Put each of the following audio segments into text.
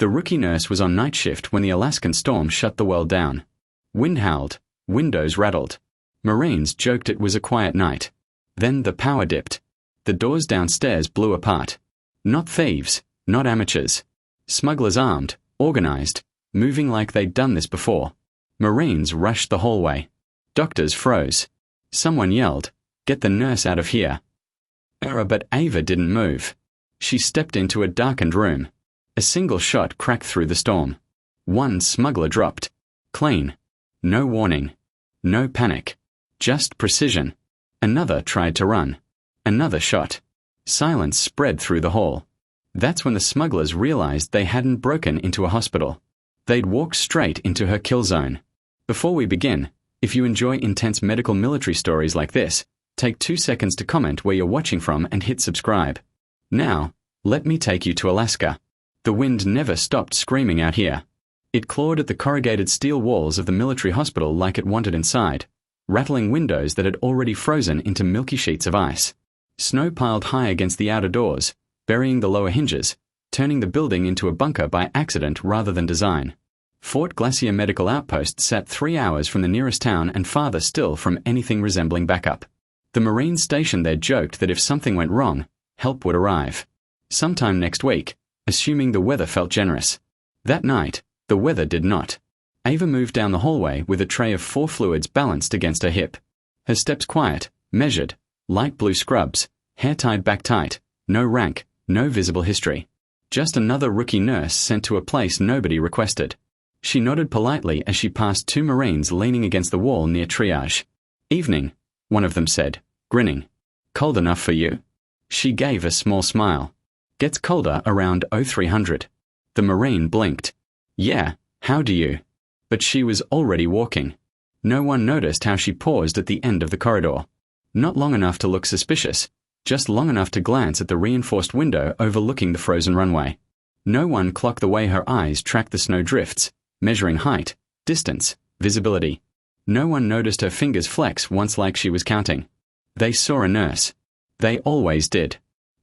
The rookie nurse was on night shift when the Alaskan storm shut the world down. Wind howled, windows rattled. Marines joked it was a quiet night. Then the power dipped. The doors downstairs blew apart. Not thieves, not amateurs. Smugglers armed, organized, moving like they'd done this before. Marines rushed the hallway. Doctors froze. Someone yelled, "Get the nurse out of here." But Ava didn't move. She stepped into a darkened room. A single shot cracked through the storm. One smuggler dropped. Clean. No warning. No panic. Just precision. Another tried to run. Another shot. Silence spread through the hall. That's when the smugglers realized they hadn't broken into a hospital. They'd walked straight into her kill zone. Before we begin, if you enjoy intense medical military stories like this, take 2 seconds to comment where you're watching from and hit subscribe. Now, let me take you to Alaska. The wind never stopped screaming out here. It clawed at the corrugated steel walls of the military hospital like it wanted inside, rattling windows that had already frozen into milky sheets of ice. Snow piled high against the outer doors, burying the lower hinges, turning the building into a bunker by accident rather than design. Fort Glacier Medical Outpost sat 3 hours from the nearest town and farther still from anything resembling backup. The Marines stationed there joked that if something went wrong, help would arrive. Sometime next week, assuming the weather felt generous. That night, the weather did not. Ava moved down the hallway with a tray of 4 fluids balanced against her hip. Her steps quiet, measured, light blue scrubs, hair tied back tight, no rank, no visible history. Just another rookie nurse sent to a place nobody requested. She nodded politely as she passed 2 Marines leaning against the wall near triage. "Evening," one of them said, grinning. "Cold enough for you?" She gave a small smile. "Gets colder around 0300. The Marine blinked. "Yeah, how do you?" But she was already walking. No one noticed how she paused at the end of the corridor. Not long enough to look suspicious, just long enough to glance at the reinforced window overlooking the frozen runway. No one clocked the way her eyes tracked the snow drifts, measuring height, distance, visibility. No one noticed her fingers flex once like she was counting. They saw a nurse. They always did.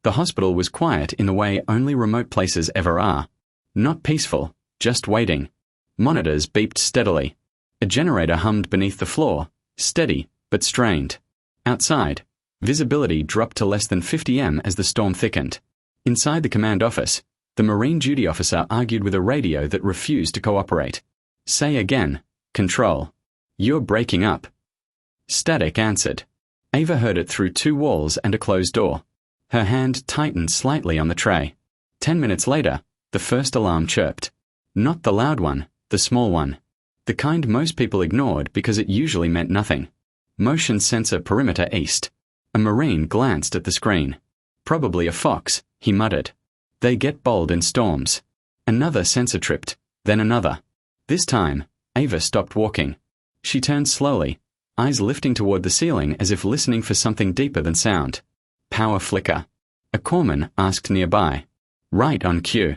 The hospital was quiet in the way only remote places ever are. Not peaceful, just waiting. Monitors beeped steadily. A generator hummed beneath the floor, steady but strained. Outside, visibility dropped to less than 50 m as the storm thickened. Inside the command office, the Marine duty officer argued with a radio that refused to cooperate. "Say again, Control. You're breaking up." Static answered. Ava heard it through 2 walls and a closed door. Her hand tightened slightly on the tray. 10 minutes later, the first alarm chirped. Not the loud one, the small one. The kind most people ignored because it usually meant nothing. Motion sensor perimeter east. A Marine glanced at the screen. "Probably a fox," he muttered. "They get bold in storms." Another sensor tripped, then another. This time, Ava stopped walking. She turned slowly, eyes lifting toward the ceiling as if listening for something deeper than sound. Power flicker. A corpsman asked nearby. Right on cue.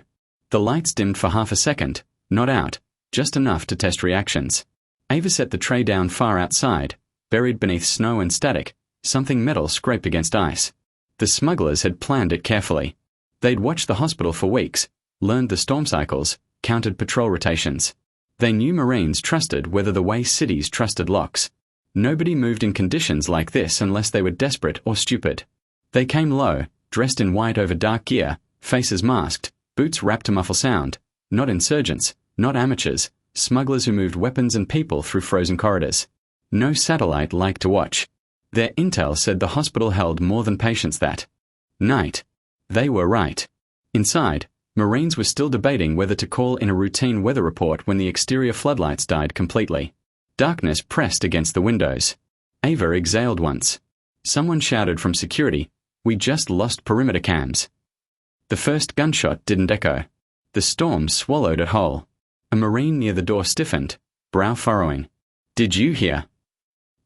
The lights dimmed for half a second, not out, just enough to test reactions. Ava set the tray down far outside, buried beneath snow and static, something metal scraped against ice. The smugglers had planned it carefully. They'd watched the hospital for weeks, learned the storm cycles, counted patrol rotations. They knew Marines trusted weather the way cities trusted locks. Nobody moved in conditions like this unless they were desperate or stupid. They came low, dressed in white over dark gear, faces masked, boots wrapped to muffle sound. Not insurgents, not amateurs, smugglers who moved weapons and people through frozen corridors. No satellite liked to watch. Their intel said the hospital held more than patients that night. They were right. Inside, Marines were still debating whether to call in a routine weather report when the exterior floodlights died completely. Darkness pressed against the windows. Ava exhaled once. Someone shouted from security, "We just lost perimeter cams." The first gunshot didn't echo. The storm swallowed it whole. A Marine near the door stiffened, brow furrowing. "Did you hear?"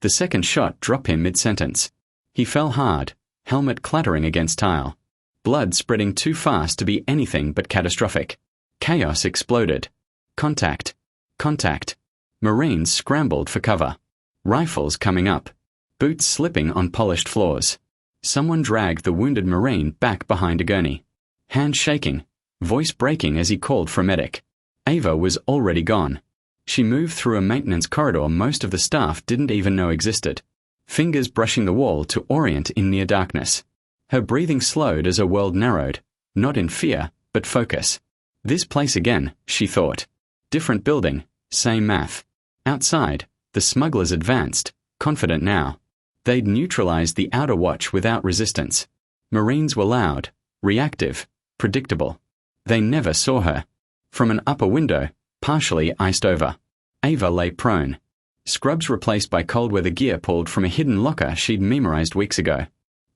The second shot dropped him mid-sentence. He fell hard, helmet clattering against tile. Blood spreading too fast to be anything but catastrophic. Chaos exploded. Contact. Contact. Marines scrambled for cover. Rifles coming up. Boots slipping on polished floors. Someone dragged the wounded Marine back behind a gurney. Hands shaking. voice breaking as he called for a medic. Ava was already gone. She moved through a maintenance corridor most of the staff didn't even know existed, fingers brushing the wall to orient in near darkness. Her breathing slowed as her world narrowed, not in fear, but focus. This place again, she thought. Different building, same math. Outside, the smugglers advanced, confident now. They'd neutralized the outer watch without resistance. Marines were loud, reactive, predictable. They never saw her. From an upper window, partially iced over, Ava lay prone. Scrubs replaced by cold-weather gear pulled from a hidden locker she'd memorized weeks ago.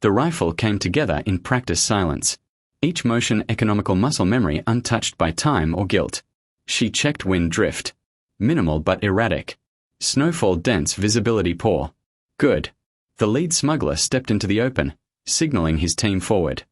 The rifle came together in practiced silence. Each motion economical muscle memory untouched by time or guilt. She checked wind drift. Minimal but erratic. Snowfall dense, visibility poor. Good. The lead smuggler stepped into the open, signaling his team forward.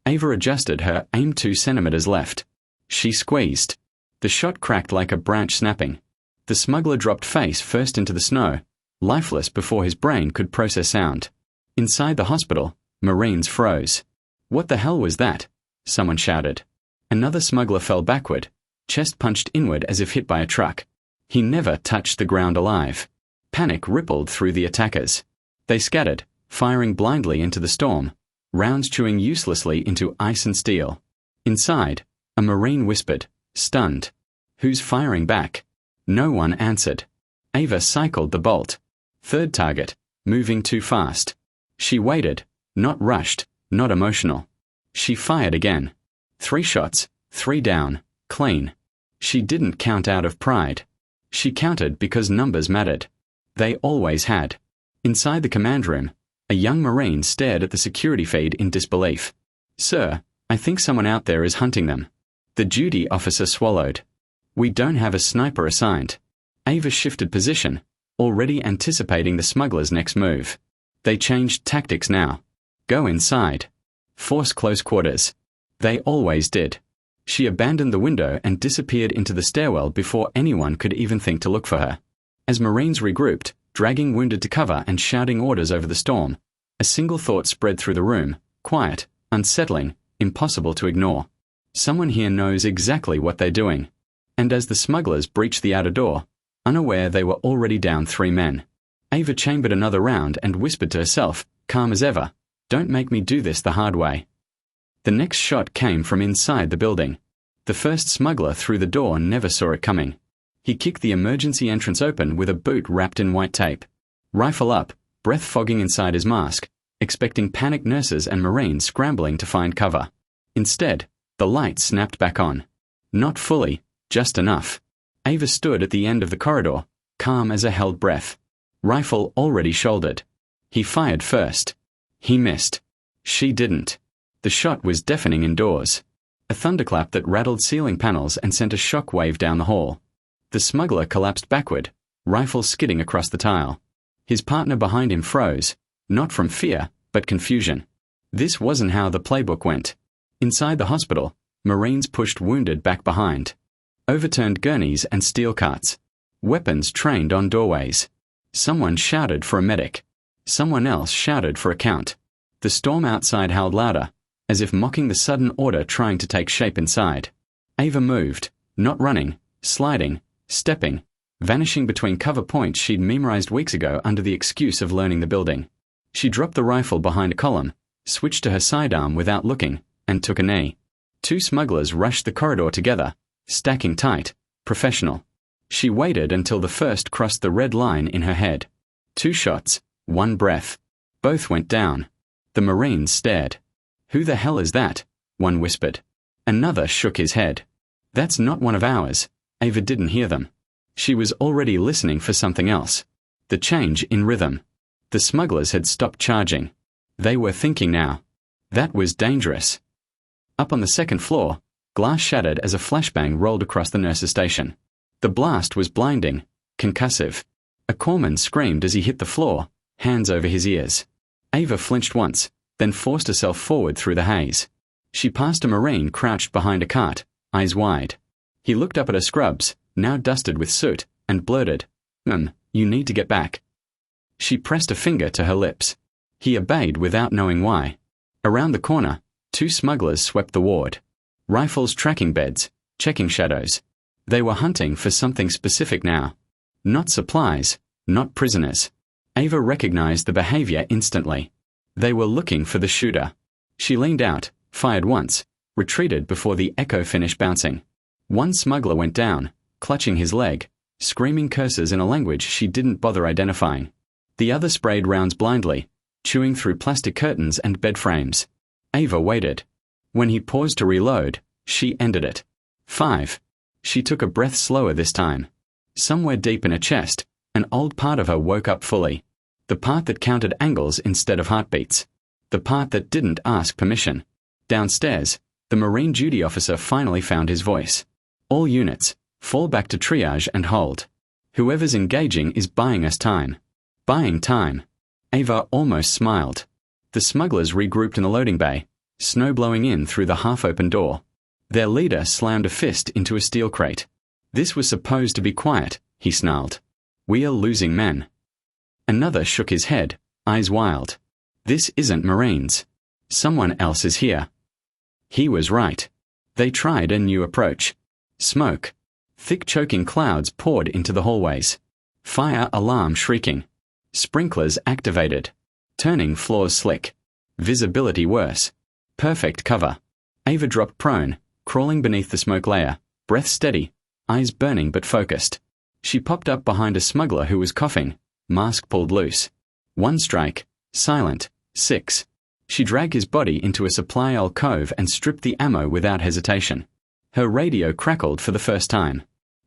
Ava adjusted her aim 2 centimeters left. She squeezed. The shot cracked like a branch snapping. The smuggler dropped face first into the snow, lifeless before his brain could process sound. Inside the hospital, Marines froze. What the hell was that? Someone shouted. Another smuggler fell backward, chest punched inward as if hit by a truck. He never touched the ground alive. Panic rippled through the attackers. They scattered, firing blindly into the storm, rounds chewing uselessly into ice and steel. Inside, a Marine whispered, stunned. Who's firing back? No one answered. Ava cycled the bolt. Third target, moving too fast. She waited, not rushed, not emotional. She fired again. 3 shots, 3 down, clean. She didn't count out of pride. She counted because numbers mattered. They always had. Inside the command room, a young Marine stared at the security feed in disbelief. Sir, I think someone out there is hunting them. The duty officer swallowed. We don't have a sniper assigned. Ava shifted position, already anticipating the smuggler's next move. They changed tactics now. Go inside. Force close quarters. They always did. She abandoned the window and disappeared into the stairwell before anyone could even think to look for her. As Marines regrouped, dragging wounded to cover and shouting orders over the storm, a single thought spread through the room, quiet, unsettling, impossible to ignore. Someone here knows exactly what they're doing. And as the smugglers breached the outer door, unaware they were already down 3 men. Ava chambered another round and whispered to herself, calm as ever, don't make me do this the hard way. The next shot came from inside the building. The first smuggler through the door never saw it coming. He kicked the emergency entrance open with a boot wrapped in white tape. Rifle up, breath fogging inside his mask, expecting panicked nurses and Marines scrambling to find cover. Instead, the light snapped back on. Not fully, just enough. Ava stood at the end of the corridor, calm as a held breath. Rifle already shouldered. He fired first. He missed. She didn't. The shot was deafening indoors. A thunderclap that rattled ceiling panels and sent a shock wave down the hall. The smuggler collapsed backward, rifle skidding across the tile. His partner behind him froze, not from fear, but confusion. This wasn't how the playbook went. Inside the hospital, Marines pushed wounded back behind. Overturned gurneys and steel carts. Weapons trained on doorways. Someone shouted for a medic. Someone else shouted for a count. The storm outside howled louder, as if mocking the sudden order trying to take shape inside. Ava moved, not running, sliding, stepping, vanishing between cover points she'd memorized weeks ago under the excuse of learning the building. She dropped the rifle behind a column, switched to her sidearm without looking, and took a knee. 2 smugglers rushed the corridor together, stacking tight, professional. She waited until the first crossed the red line in her head. 2 shots, 1 breath. Both went down. The Marines stared. Who the hell is that? One whispered. Another shook his head. That's not one of ours. Ava didn't hear them. She was already listening for something else. The change in rhythm. The smugglers had stopped charging. They were thinking now. That was dangerous. Up on the 2nd floor, glass shattered as a flashbang rolled across the nurse's station. The blast was blinding, concussive. A corpsman screamed as he hit the floor, hands over his ears. Ava flinched once, then forced herself forward through the haze. She passed a Marine crouched behind a cart, eyes wide. He looked up at her scrubs, now dusted with soot, and blurted, you need to get back. She pressed a finger to her lips. He obeyed without knowing why. Around the corner, 2 smugglers swept the ward. Rifles tracking beds, checking shadows. They were hunting for something specific now. Not supplies, not prisoners. Ava recognized the behavior instantly. They were looking for the shooter. She leaned out, fired once, retreated before the echo finished bouncing. One smuggler went down, clutching his leg, screaming curses in a language she didn't bother identifying. The other sprayed rounds blindly, chewing through plastic curtains and bed frames. Ava waited. When he paused to reload, she ended it. 5. She took a breath slower this time. Somewhere deep in her chest, an old part of her woke up fully. The part that counted angles instead of heartbeats. The part that didn't ask permission. Downstairs, the Marine duty officer finally found his voice. All units, fall back to triage and hold. Whoever's engaging is buying us time. Buying time. Ava almost smiled. The smugglers regrouped in the loading bay, snow blowing in through the half-open door. Their leader slammed a fist into a steel crate. This was supposed to be quiet, he snarled. We are losing men. Another shook his head, eyes wild. This isn't Marines. Someone else is here. He was right. They tried a new approach. Smoke. Thick choking clouds poured into the hallways. Fire alarm shrieking. Sprinklers activated. Turning floors slick. Visibility worse. Perfect cover. Ava dropped prone, crawling beneath the smoke layer, breath steady, eyes burning but focused. She popped up behind a smuggler who was coughing, mask pulled loose. One strike, silent, 6. She dragged his body into a supply alcove and stripped the ammo without hesitation. Her radio crackled for the first time.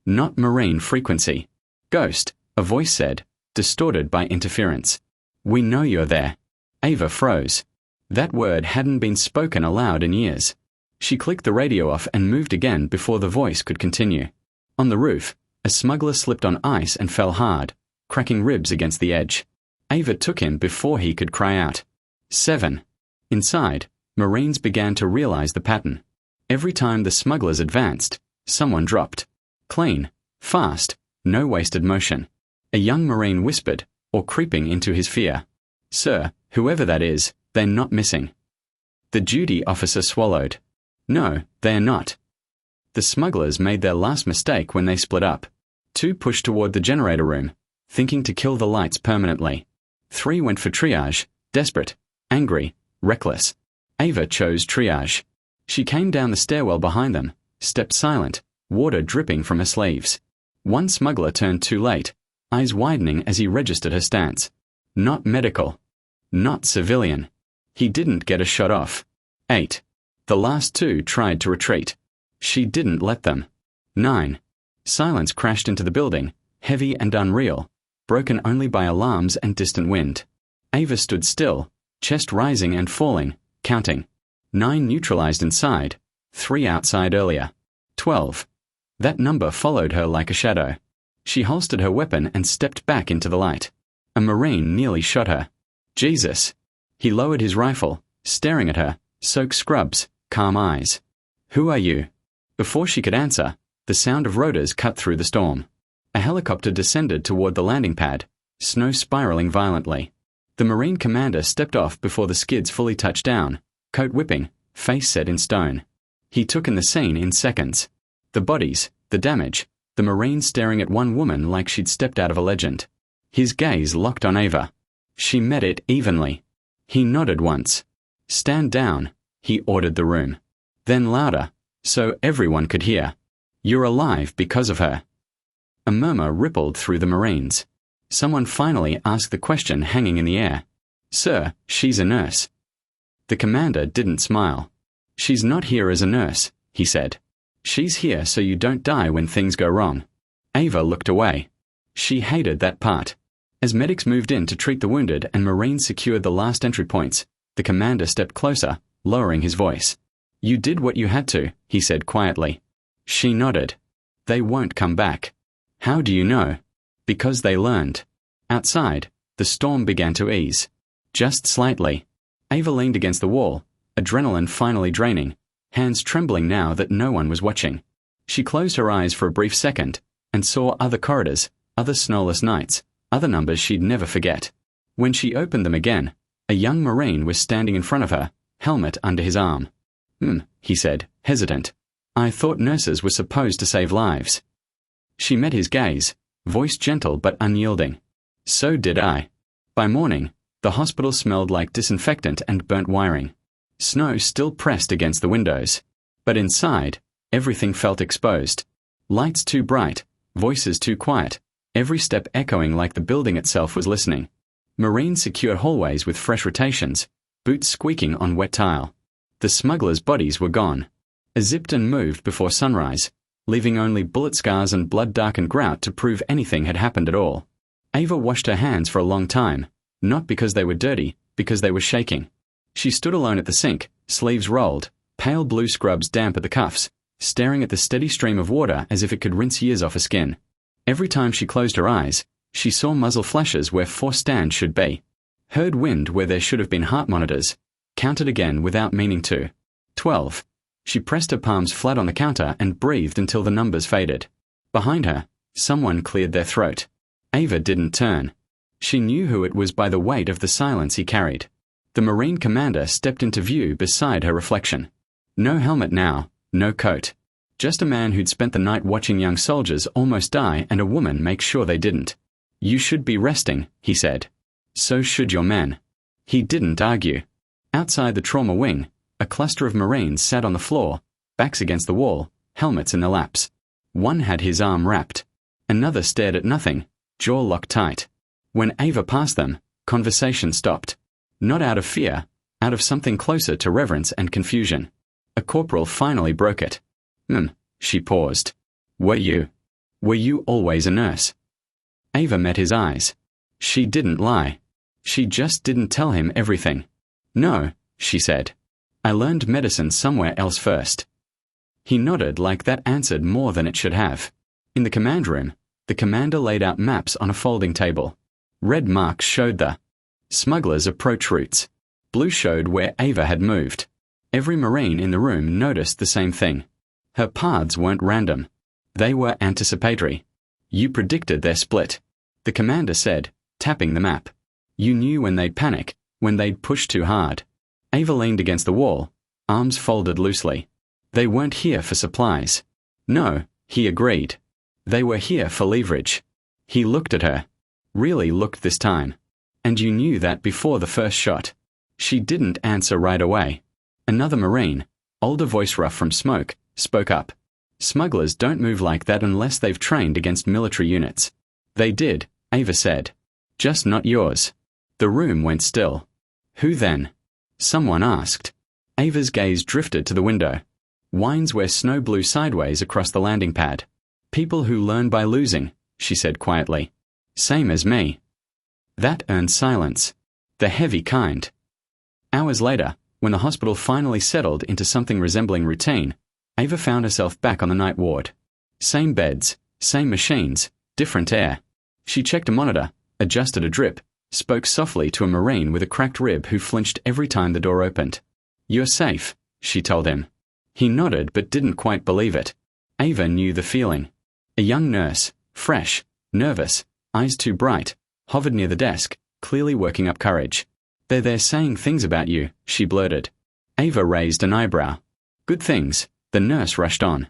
Not Marine frequency. Ghost, a voice said, distorted by interference. We know you're there. Ava froze. That word hadn't been spoken aloud in years. She clicked the radio off and moved again before the voice could continue. On the roof, a smuggler slipped on ice and fell hard, cracking ribs against the edge. Ava took him before he could cry out. 7. Inside, Marines began to realize the pattern. Every time the smugglers advanced, someone dropped. Clean, fast, no wasted motion. A young Marine whispered, or creeping into his fear. Sir, whoever that is, they're not missing. The duty officer swallowed. No, they are not. The smugglers made their last mistake when they split up. 2 pushed toward the generator room, thinking to kill the lights permanently. 3 went for triage, desperate, angry, reckless. Ava chose triage. She came down the stairwell behind them, stepped silent, water dripping from her sleeves. One smuggler turned too late, eyes widening as he registered her stance. Not medical. Not civilian. He didn't get a shot off. 8. The last 2 tried to retreat. She didn't let them. 9. Silence crashed into the building, heavy and unreal, broken only by alarms and distant wind. Ava stood still, chest rising and falling, counting. 9 neutralized inside, 3 outside earlier. 12. That number followed her like a shadow. She holstered her weapon and stepped back into the light. A Marine nearly shot her. Jesus. He lowered his rifle, staring at her, soaked scrubs, calm eyes. Who are you? Before she could answer, the sound of rotors cut through the storm. A helicopter descended toward the landing pad, snow spiraling violently. The Marine commander stepped off before the skids fully touched down, coat whipping, face set in stone. He took in the scene in seconds. The bodies, the damage, the Marine staring at one woman like she'd stepped out of a legend. His gaze locked on Ava. She met it evenly. He nodded once. Stand down, he ordered the room. Then louder, so everyone could hear. You're alive because of her. A murmur rippled through the Marines. Someone finally asked the question hanging in the air. Sir, she's a nurse. The commander didn't smile. She's not here as a nurse, he said. She's here so you don't die when things go wrong. Ava looked away. She hated that part. As medics moved in to treat the wounded and Marines secured the last entry points, the commander stepped closer, lowering his voice. You did what you had to, he said quietly. She nodded. They won't come back. How do you know? Because they learned. Outside, the storm began to ease. Just slightly. Ava leaned against the wall, adrenaline finally draining, hands trembling now that no one was watching. She closed her eyes for a brief second and saw other corridors, other snowless nights, other numbers she'd never forget. When she opened them again, a young Marine was standing in front of her, helmet under his arm. He said, hesitant. I thought nurses were supposed to save lives. She met his gaze, voice gentle but unyielding. So did I. By morning, the hospital smelled like disinfectant and burnt wiring. Snow still pressed against the windows. But inside, everything felt exposed. Lights too bright, voices too quiet, every step echoing like the building itself was listening. Marine secured hallways with fresh rotations, boots squeaking on wet tile. The smugglers' bodies were gone. Zipped and moved before sunrise, leaving only bullet scars and blood-darkened grout to prove anything had happened at all. Ava washed her hands for a long time, not because they were dirty, because they were shaking. She stood alone at the sink, sleeves rolled, pale blue scrubs damp at the cuffs, staring at the steady stream of water as if it could rinse years off her skin. Every time she closed her eyes, she saw muzzle flashes where force stands should be. Heard wind where there should have been heart monitors. Counted again without meaning to. 12. She pressed her palms flat on the counter and breathed until the numbers faded. Behind her, someone cleared their throat. Ava didn't turn. She knew who it was by the weight of the silence he carried. The Marine commander stepped into view beside her reflection. No helmet now, no coat. Just a man who'd spent the night watching young soldiers almost die and a woman make sure they didn't. You should be resting, he said. So should your men. He didn't argue. Outside the trauma wing, a cluster of Marines sat on the floor, backs against the wall, helmets in their laps. One had his arm wrapped. Another stared at nothing, jaw locked tight. When Ava passed them, conversation stopped. Not out of fear, out of something closer to reverence and confusion. A corporal finally broke it. She paused. Were you always a nurse? Ava met his eyes. She didn't lie. She just didn't tell him everything. No, she said. I learned medicine somewhere else first. He nodded like that answered more than it should have. In the command room, the commander laid out maps on a folding table. Red marks showed the smugglers' approach routes. Blue showed where Ava had moved. Every Marine in the room noticed the same thing. Her paths weren't random. They were anticipatory. You predicted their split. The commander said, tapping the map. You knew when they'd panic, when they'd push too hard. Ava leaned against the wall, arms folded loosely. They weren't here for supplies. No, he agreed. They were here for leverage. He looked at her. Really looked this time. And you knew that before the first shot. She didn't answer right away. Another Marine, older voice rough from smoke, spoke up. Smugglers don't move like that unless they've trained against military units. They did, Ava said. Just not yours. The room went still. Who then? Someone asked. Ava's gaze drifted to the window. Wines where snow blew sideways across the landing pad. People who learn by losing, she said quietly. Same as me. That earned silence. The heavy kind. Hours later, when the hospital finally settled into something resembling routine, Ava found herself back on the night ward. Same beds, same machines, different air. She checked a monitor, adjusted a drip, spoke softly to a Marine with a cracked rib who flinched every time the door opened. You're safe, she told him. He nodded but didn't quite believe it. Ava knew the feeling. A young nurse, fresh, nervous, eyes too bright, hovered near the desk, clearly working up courage. They're saying things about you, she blurted. Ava raised an eyebrow. Good things, the nurse rushed on.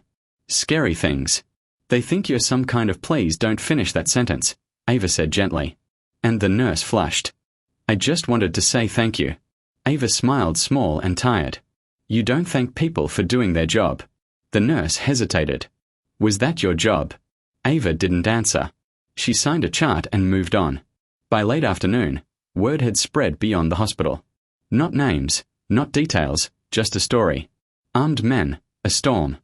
Scary things. They think you're some kind of please don't finish that sentence, Ava said gently. And the nurse flushed. I just wanted to say thank you. Ava smiled small and tired. You don't thank people for doing their job. The nurse hesitated. Was that your job? Ava didn't answer. She signed a chart and moved on. By late afternoon, word had spread beyond the hospital. Not names, not details, just a story. Armed men, a storm.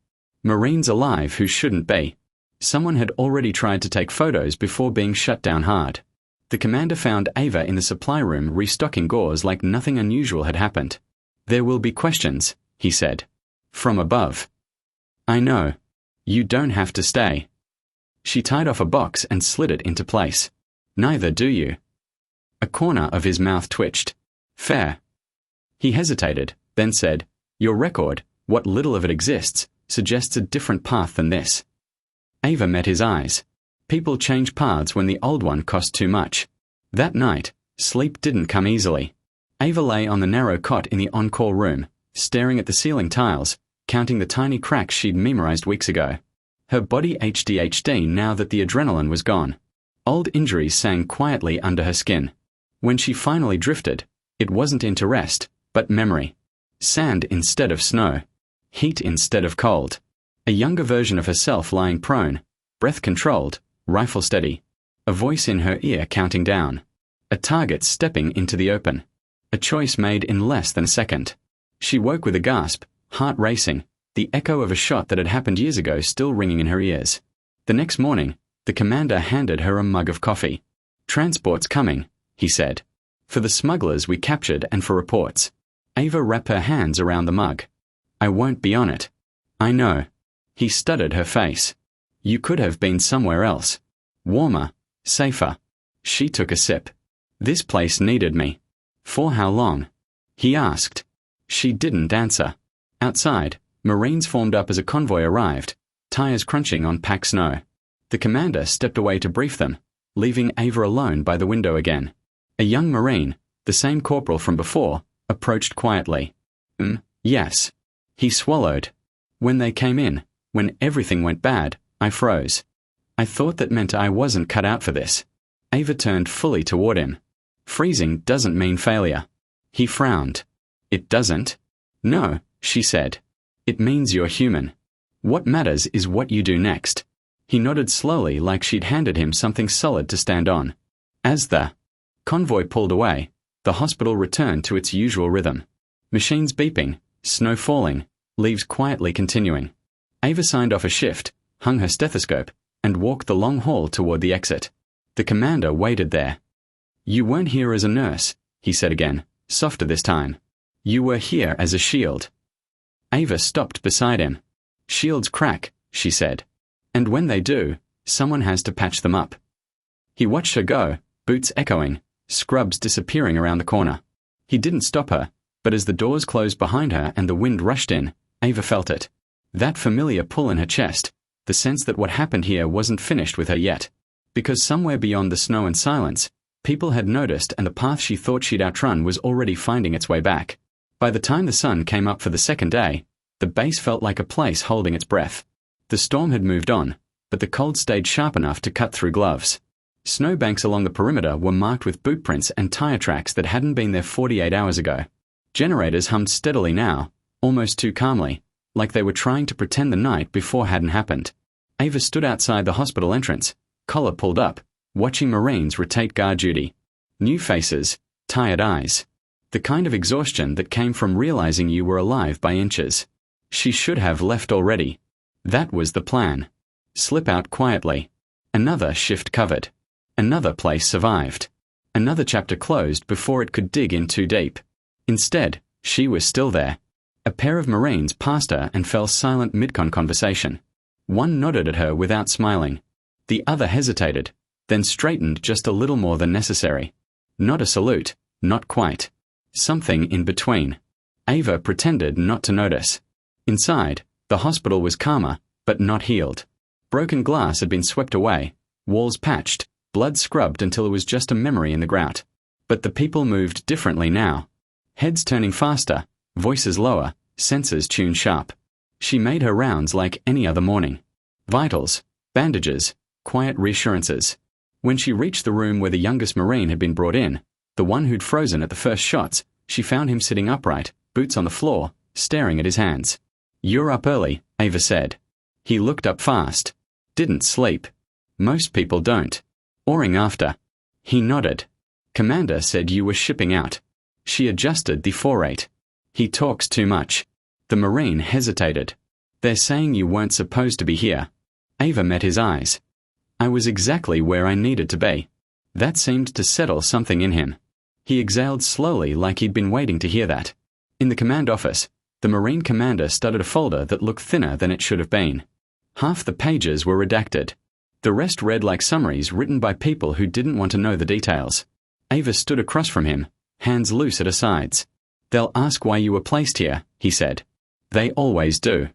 Marines alive who shouldn't be. Someone had already tried to take photos before being shut down hard. The commander found Ava in the supply room restocking gauze like nothing unusual had happened. There will be questions, he said. From above. I know. You don't have to stay. She tied off a box and slid it into place. Neither do you. A corner of his mouth twitched. Fair. He hesitated, then said, Your record, what little of it exists, suggests a different path than this. Ava met his eyes. People change paths when the old one cost too much. That night, sleep didn't come easily. Ava lay on the narrow cot in the on-call room, staring at the ceiling tiles, counting the tiny cracks she'd memorized weeks ago. Her body HDHD now that the adrenaline was gone. Old injuries sang quietly under her skin. When she finally drifted, it wasn't into rest, but memory. Sand instead of snow. Heat instead of cold. A younger version of herself lying prone, breath controlled, rifle steady. A voice in her ear counting down. A target stepping into the open. A choice made in less than a second. She woke with a gasp, heart racing, the echo of a shot that had happened years ago still ringing in her ears. The next morning, the commander handed her a mug of coffee. "Transport's coming," he said. "For the smugglers we captured and for reports." Ava wrapped her hands around the mug. "I won't be on it." "I know." He studied her face. "You could have been somewhere else. Warmer, safer." She took a sip. "This place needed me." "For how long?" he asked. She didn't answer. Outside, Marines formed up as a convoy arrived, tires crunching on packed snow. The commander stepped away to brief them, leaving Ava alone by the window again. A young Marine, the same corporal from before, approached quietly. Yes." He swallowed. "When they came in, when everything went bad, I froze. I thought that meant I wasn't cut out for this." Ava turned fully toward him. "Freezing doesn't mean failure." He frowned. "It doesn't?" "No," she said. "It means you're human. What matters is what you do next." He nodded slowly like she'd handed him something solid to stand on. As the convoy pulled away, the hospital returned to its usual rhythm. Machines beeping, snow falling, leaves quietly continuing. Ava signed off a shift, hung her stethoscope, and walked the long hall toward the exit. The commander waited there. "You weren't here as a nurse," he said again, softer this time. "You were here as a shield." Ava stopped beside him. "Shields crack," she said. "And when they do, someone has to patch them up." He watched her go, boots echoing, scrubs disappearing around the corner. He didn't stop her, but as the doors closed behind her and the wind rushed in, Ava felt it. That familiar pull in her chest, the sense that what happened here wasn't finished with her yet. Because somewhere beyond the snow and silence, people had noticed and the path she thought she'd outrun was already finding its way back. By the time the sun came up for the second day, the base felt like a place holding its breath. The storm had moved on, but the cold stayed sharp enough to cut through gloves. Snowbanks along the perimeter were marked with boot prints and tire tracks that hadn't been there 48 hours ago. Generators hummed steadily now, almost too calmly, like they were trying to pretend the night before hadn't happened. Ava stood outside the hospital entrance, collar pulled up, watching Marines rotate guard duty. New faces, tired eyes. The kind of exhaustion that came from realizing you were alive by inches. She should have left already. That was the plan. Slip out quietly. Another shift covered. Another place survived. Another chapter closed before it could dig in too deep. Instead, she was still there. A pair of Marines passed her and fell silent mid-con conversation. One nodded at her without smiling. The other hesitated, then straightened just a little more than necessary. Not a salute, not quite. Something in between. Ava pretended not to notice. Inside, the hospital was calmer, but not healed. Broken glass had been swept away, walls patched, blood scrubbed until it was just a memory in the grout. But the people moved differently now. Heads turning faster, voices lower, senses tuned sharp. She made her rounds like any other morning. Vitals, bandages, quiet reassurances. When she reached the room where the youngest Marine had been brought in, the one who'd frozen at the first shots, she found him sitting upright, boots on the floor, staring at his hands. "You're up early," Ava said. He looked up fast. "Didn't sleep." "Most people don't." "Oring after." He nodded. "Commander said you were shipping out." She adjusted the forerate. "He talks too much." The Marine hesitated. "They're saying you weren't supposed to be here." Ava met his eyes. "I was exactly where I needed to be." That seemed to settle something in him. He exhaled slowly like he'd been waiting to hear that. In the command office, the Marine commander studied a folder that looked thinner than it should have been. Half the pages were redacted. The rest read like summaries written by people who didn't want to know the details. Ava stood across from him, hands loose at her sides. "They'll ask why you were placed here," he said. "They always do.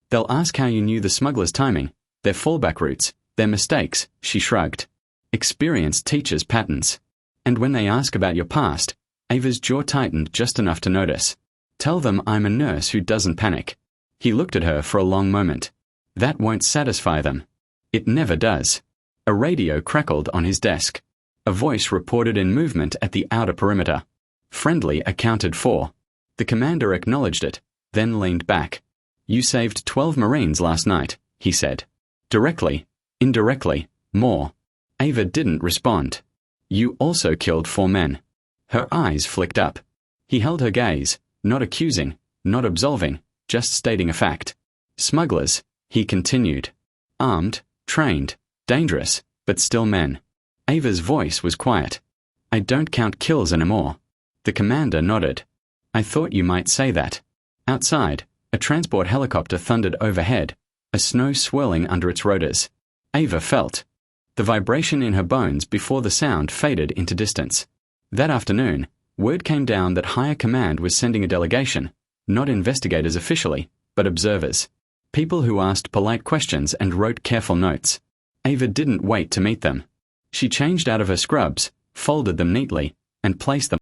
They'll ask how you knew the smugglers' timing, their fallback routes, their mistakes," she shrugged. "Experience teaches patterns. And when they ask about your past," Ava's jaw tightened just enough to notice. "Tell them I'm a nurse who doesn't panic." He looked at her for a long moment. That won't satisfy them. It never does. A radio crackled on his desk. A voice reported in movement at the outer perimeter. Friendly accounted for. The commander acknowledged it, then leaned back. You saved 12 Marines last night, he said. Directly, indirectly, more. Ava didn't respond. You also killed 4 men. Her eyes flicked up. He held her gaze, not accusing, not absolving, just stating a fact. Smugglers, he continued. Armed, trained, dangerous, but still men. Ava's voice was quiet. I don't count kills anymore. The commander nodded. I thought you might say that. Outside, a transport helicopter thundered overhead, a snow swirling under its rotors. Ava felt the vibration in her bones before the sound faded into distance. That afternoon, word came down that higher command was sending a delegation, not investigators officially, but observers. People who asked polite questions and wrote careful notes. Ava didn't wait to meet them. She changed out of her scrubs, folded them neatly, and placed them